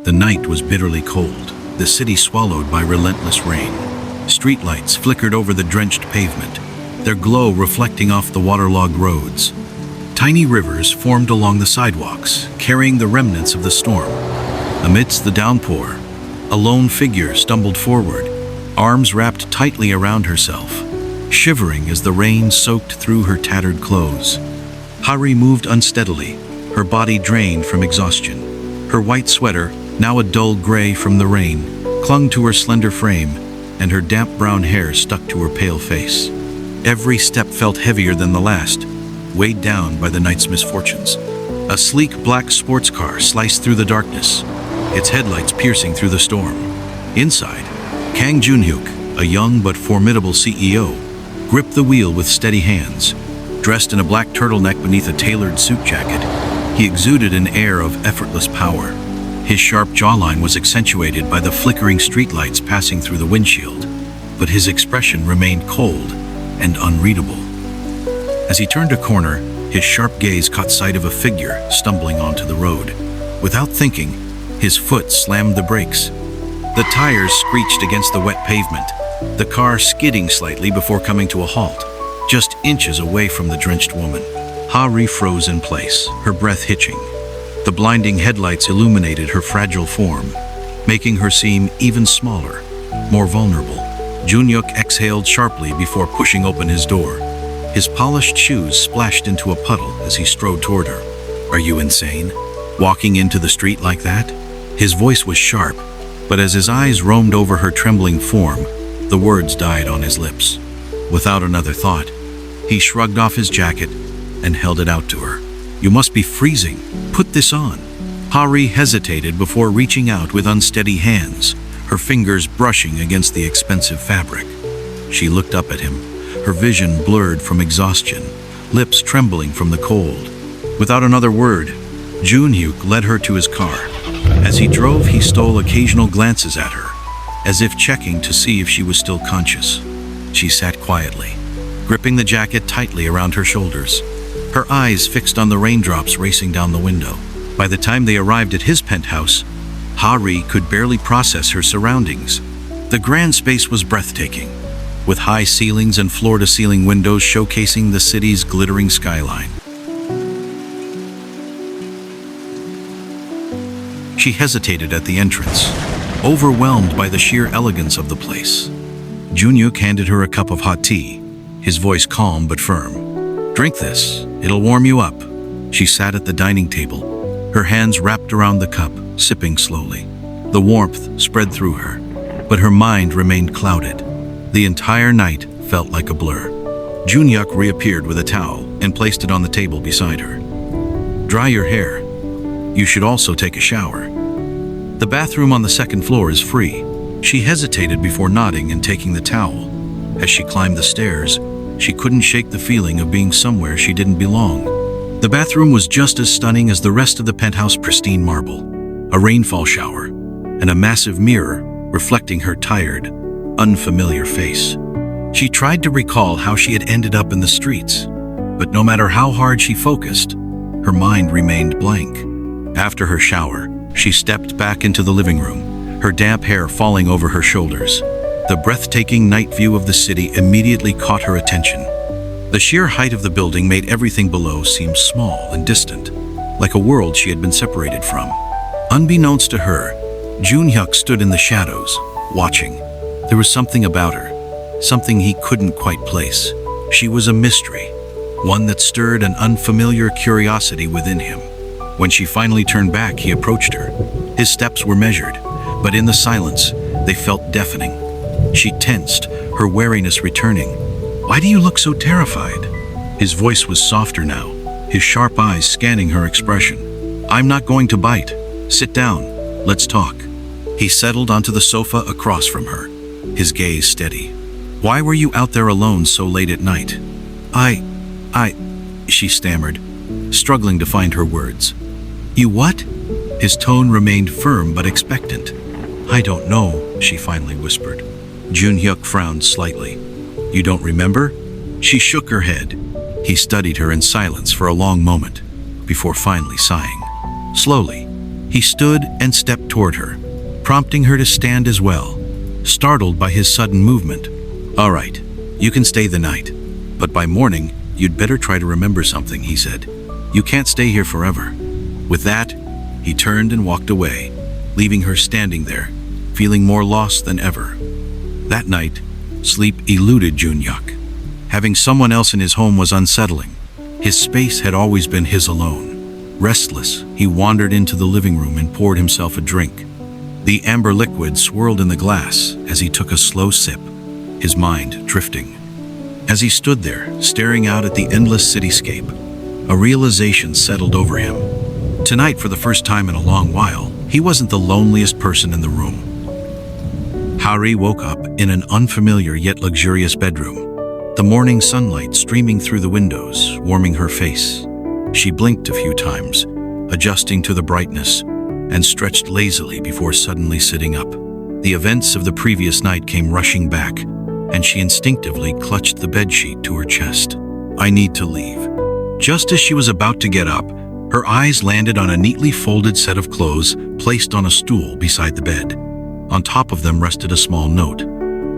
The night was bitterly cold, the city swallowed by relentless rain. Streetlights flickered over the drenched pavement, their glow reflecting off the waterlogged roads. Tiny rivers formed along the sidewalks, carrying the remnants of the storm. Amidst the downpour, a lone figure stumbled forward, arms wrapped tightly around herself, shivering as the rain soaked through her tattered clothes. Hari moved unsteadily, her body drained from exhaustion. Her white sweater, now a dull gray from the rain, clung to her slender frame, and her damp brown hair stuck to her pale face. Every step felt heavier than the last, weighed down by the night's misfortunes. A sleek black sports car sliced through the darkness, its headlights piercing through the storm. Inside, Kang Joon-hyuk, a young but formidable CEO, gripped the wheel with steady hands. Dressed in a black turtleneck beneath a tailored suit jacket, he exuded an air of effortless power. His sharp jawline was accentuated by the flickering streetlights passing through the windshield, but his expression remained cold and unreadable. As he turned a corner, his sharp gaze caught sight of a figure stumbling onto the road. Without thinking, his foot slammed the brakes. The tires screeched against the wet pavement, the car skidding slightly before coming to a halt, just inches away from the drenched woman. Hari froze in place, her breath hitching. The blinding headlights illuminated her fragile form, making her seem even smaller, more vulnerable. Joon-hyuk exhaled sharply before pushing open his door. His polished shoes splashed into a puddle as he strode toward her. "Are you insane? Walking into the street like that?" His voice was sharp, but as his eyes roamed over her trembling form, the words died on his lips. Without another thought, he shrugged off his jacket and held it out to her. "You must be freezing. Put this on." Hari hesitated before reaching out with unsteady hands, her fingers brushing against the expensive fabric. She looked up at him, her vision blurred from exhaustion, lips trembling from the cold. Without another word, Joon-hyuk led her to his car. As he drove, he stole occasional glances at her, as if checking to see if she was still conscious. She sat quietly, gripping the jacket tightly around her shoulders, her eyes fixed on the raindrops racing down the window. By the time they arrived at his penthouse, Hari could barely process her surroundings. The grand space was breathtaking, with high ceilings and floor-to-ceiling windows showcasing the city's glittering skyline. She hesitated at the entrance, overwhelmed by the sheer elegance of the place. Joon-hyuk handed her a cup of hot tea, his voice calm but firm. "Drink this, it'll warm you up." She sat at the dining table, her hands wrapped around the cup, sipping slowly. The warmth spread through her, but her mind remained clouded. The entire night felt like a blur. Joon-hyuk reappeared with a towel and placed it on the table beside her. "Dry your hair. You should also take a shower. The bathroom on the second floor is free." She hesitated before nodding and taking the towel. As she climbed the stairs, she couldn't shake the feeling of being somewhere she didn't belong. The bathroom was just as stunning as the rest of the penthouse: pristine marble, a rainfall shower, and a massive mirror reflecting her tired, unfamiliar face. She tried to recall how she had ended up in the streets, but no matter how hard she focused, her mind remained blank. After her shower, she stepped back into the living room, her damp hair falling over her shoulders. The breathtaking night view of the city immediately caught her attention. The sheer height of the building made everything below seem small and distant, like a world she had been separated from. Unbeknownst to her, Joon-hyuk stood in the shadows, watching. There was something about her, something he couldn't quite place. She was a mystery, one that stirred an unfamiliar curiosity within him. When she finally turned back, he approached her. His steps were measured, but in the silence, they felt deafening. She tensed, her wariness returning. "Why do you look so terrified?" His voice was softer now, his sharp eyes scanning her expression. "I'm not going to bite. Sit down. Let's talk." He settled onto the sofa across from her, his gaze steady. "Why were you out there alone so late at night?" I, she stammered, struggling to find her words. "You what?" His tone remained firm but expectant. "I don't know," she finally whispered. Joon-hyuk frowned slightly. "You don't remember?" She shook her head. He studied her in silence for a long moment, before finally sighing. Slowly, He stood and stepped toward her, prompting her to stand as well, startled by his sudden movement. "All right, you can stay the night, but by morning, you'd better try to remember something," he said. "You can't stay here forever." With that, he turned and walked away, leaving her standing there, feeling more lost than ever. That night, sleep eluded Joon-hyuk. Having someone else in his home was unsettling. His space had always been his alone. Restless, he wandered into the living room and poured himself a drink. The amber liquid swirled in the glass as he took a slow sip, his mind drifting. As he stood there, staring out at the endless cityscape, a realization settled over him. Tonight, for the first time in a long while, he wasn't the loneliest person in the room. Hari woke up in an unfamiliar yet luxurious bedroom, the morning sunlight streaming through the windows, warming her face. She blinked a few times, adjusting to the brightness, and stretched lazily before suddenly sitting up. The events of the previous night came rushing back, and she instinctively clutched the bedsheet to her chest. "I need to leave." Just as she was about to get up, her eyes landed on a neatly folded set of clothes placed on a stool beside the bed. On top of them rested a small note.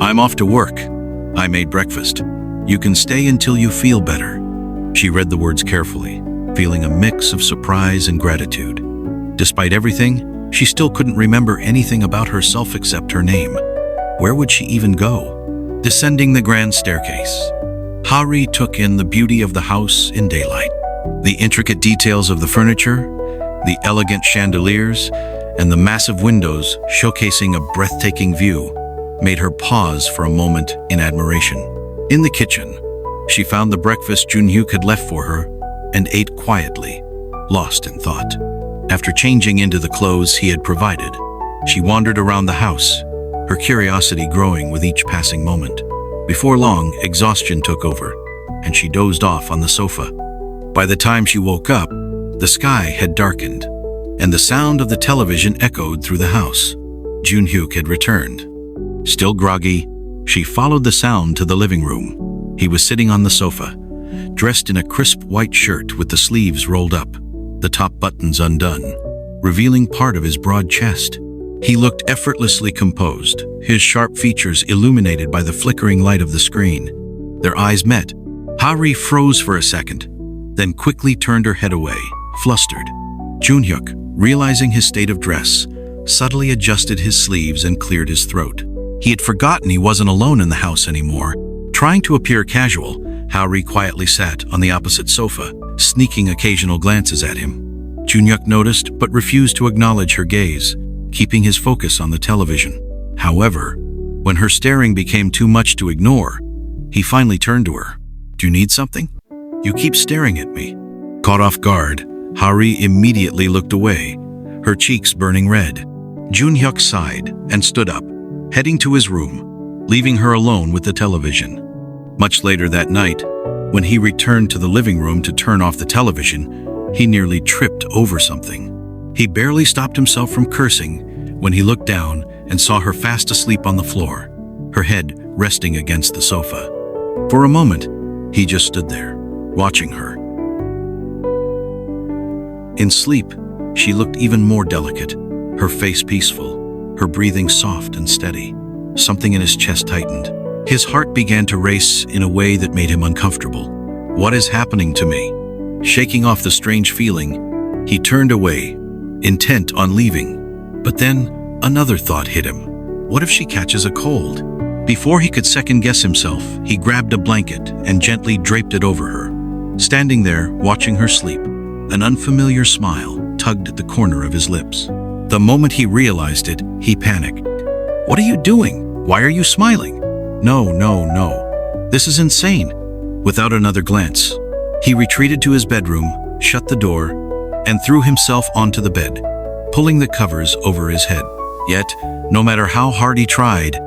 "I'm off to work. I made breakfast. You can stay until you feel better." She read the words carefully, feeling a mix of surprise and gratitude. Despite everything, she still couldn't remember anything about herself except her name. Where would she even go? Descending the grand staircase, Hari took in the beauty of the house in daylight. The intricate details of the furniture, the elegant chandeliers, and the massive windows showcasing a breathtaking view made her pause for a moment in admiration. In the kitchen, she found the breakfast Joon-hyuk had left for her and ate quietly, lost in thought. After changing into the clothes he had provided, she wandered around the house, her curiosity growing with each passing moment. Before long, exhaustion took over, and she dozed off on the sofa. By the time she woke up, the sky had darkened, and the sound of the television echoed through the house. Joon-hyuk had returned. Still groggy, she followed the sound to the living room. He was sitting on the sofa, dressed in a crisp white shirt with the sleeves rolled up, the top buttons undone, revealing part of his broad chest. He looked effortlessly composed, his sharp features illuminated by the flickering light of the screen. Their eyes met. Hari froze for a second, then quickly turned her head away, flustered. Joon-hyuk, realizing his state of dress, subtly adjusted his sleeves and cleared his throat. He had forgotten he wasn't alone in the house anymore. Trying to appear casual, Hari quietly sat on the opposite sofa, sneaking occasional glances at him. Joon-hyuk noticed but refused to acknowledge her gaze, keeping his focus on the television. However, when her staring became too much to ignore, he finally turned to her. "Do you need something? You keep staring at me." Caught off guard, Hari immediately looked away, her cheeks burning red. Joon-hyuk sighed and stood up, heading to his room, leaving her alone with the television. Much later that night, when he returned to the living room to turn off the television, he nearly tripped over something. He barely stopped himself from cursing when he looked down and saw her fast asleep on the floor, her head resting against the sofa. For a moment, he just stood there, watching her. In sleep, she looked even more delicate, her face peaceful, her breathing soft and steady. Something in his chest tightened. His heart began to race in a way that made him uncomfortable. "What is happening to me?" Shaking off the strange feeling, he turned away, intent on leaving. But then, another thought hit him. What if she catches a cold? Before he could second-guess himself, he grabbed a blanket and gently draped it over her. Standing there, watching her sleep, an unfamiliar smile tugged at the corner of his lips. The moment he realized it, he panicked. "What are you doing? Why are you smiling?" No. This is insane." Without another glance, he retreated to his bedroom, shut the door, and threw himself onto the bed, pulling the covers over his head. Yet, no matter how hard he tried,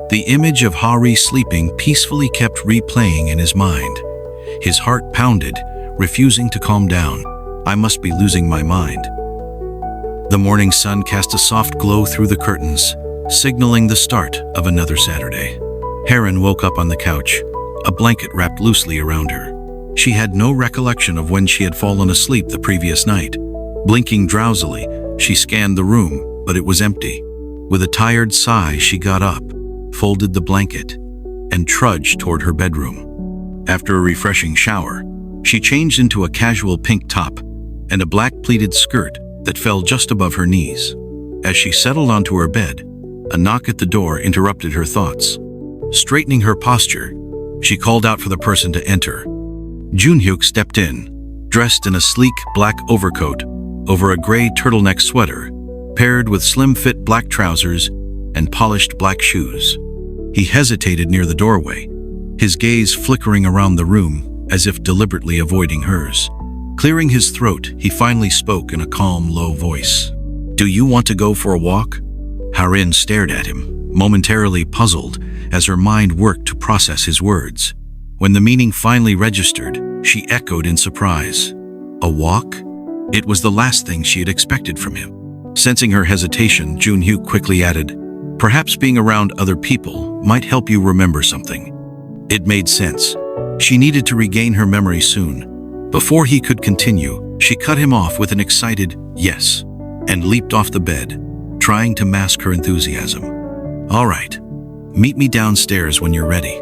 the image of Hari sleeping peacefully kept replaying in his mind. His heart pounded, refusing to calm down. "I must be losing my mind." The morning sun cast a soft glow through the curtains, signaling the start of another Saturday. Heron woke up on the couch, a blanket wrapped loosely around her. She had no recollection of when she had fallen asleep the previous night. Blinking drowsily, She scanned the room, but it was empty. With a tired sigh, she got up, folded the blanket, and trudged toward her bedroom. After a refreshing shower, she changed into a casual pink top and a black pleated skirt that fell just above her knees. As she settled onto her bed, a knock at the door interrupted her thoughts. Straightening her posture, she called out for the person to enter. Joon-hyuk stepped in, dressed in a sleek black overcoat over a gray turtleneck sweater, paired with slim-fit black trousers and polished black shoes. He hesitated near the doorway, his gaze flickering around the room as if deliberately avoiding hers. Clearing his throat, he finally spoke in a calm, low voice. "Do you want to go for a walk?" Harin stared at him, momentarily puzzled as her mind worked to process his words. When the meaning finally registered, she echoed in surprise. A walk? It was the last thing she had expected from him. Sensing her hesitation, Joon-hyuk quickly added, "Perhaps being around other people might help you remember something." It made sense. She needed to regain her memory soon. Before he could continue, she cut him off with an excited "yes" and leaped off the bed, trying to mask her enthusiasm. "All right, meet me downstairs when you're ready."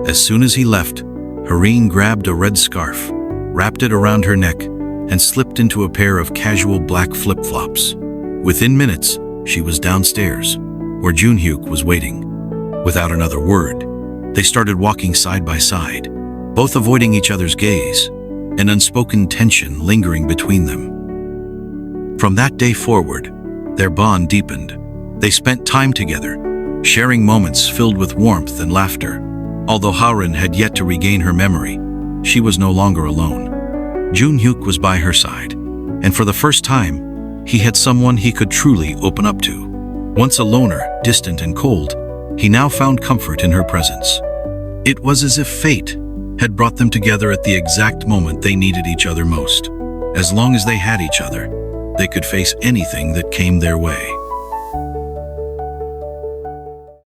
As soon as he left, Harin grabbed a red scarf, wrapped it around her neck, and slipped into a pair of casual black flip-flops. Within minutes, she was downstairs, where Joon-hyuk was waiting. Without another word, they started walking side by side, both avoiding each other's gaze, an unspoken tension lingering between them. From that day forward, their bond deepened. They spent time together, sharing moments filled with warmth and laughter. Although Harin had yet to regain her memory, she was no longer alone. Joon-hyuk was by her side, and for the first time, he had someone he could truly open up to. Once a loner, distant and cold, he now found comfort in her presence. It was as if fate had brought them together at the exact moment they needed each other most. As long as they had each other, they could face anything that came their way.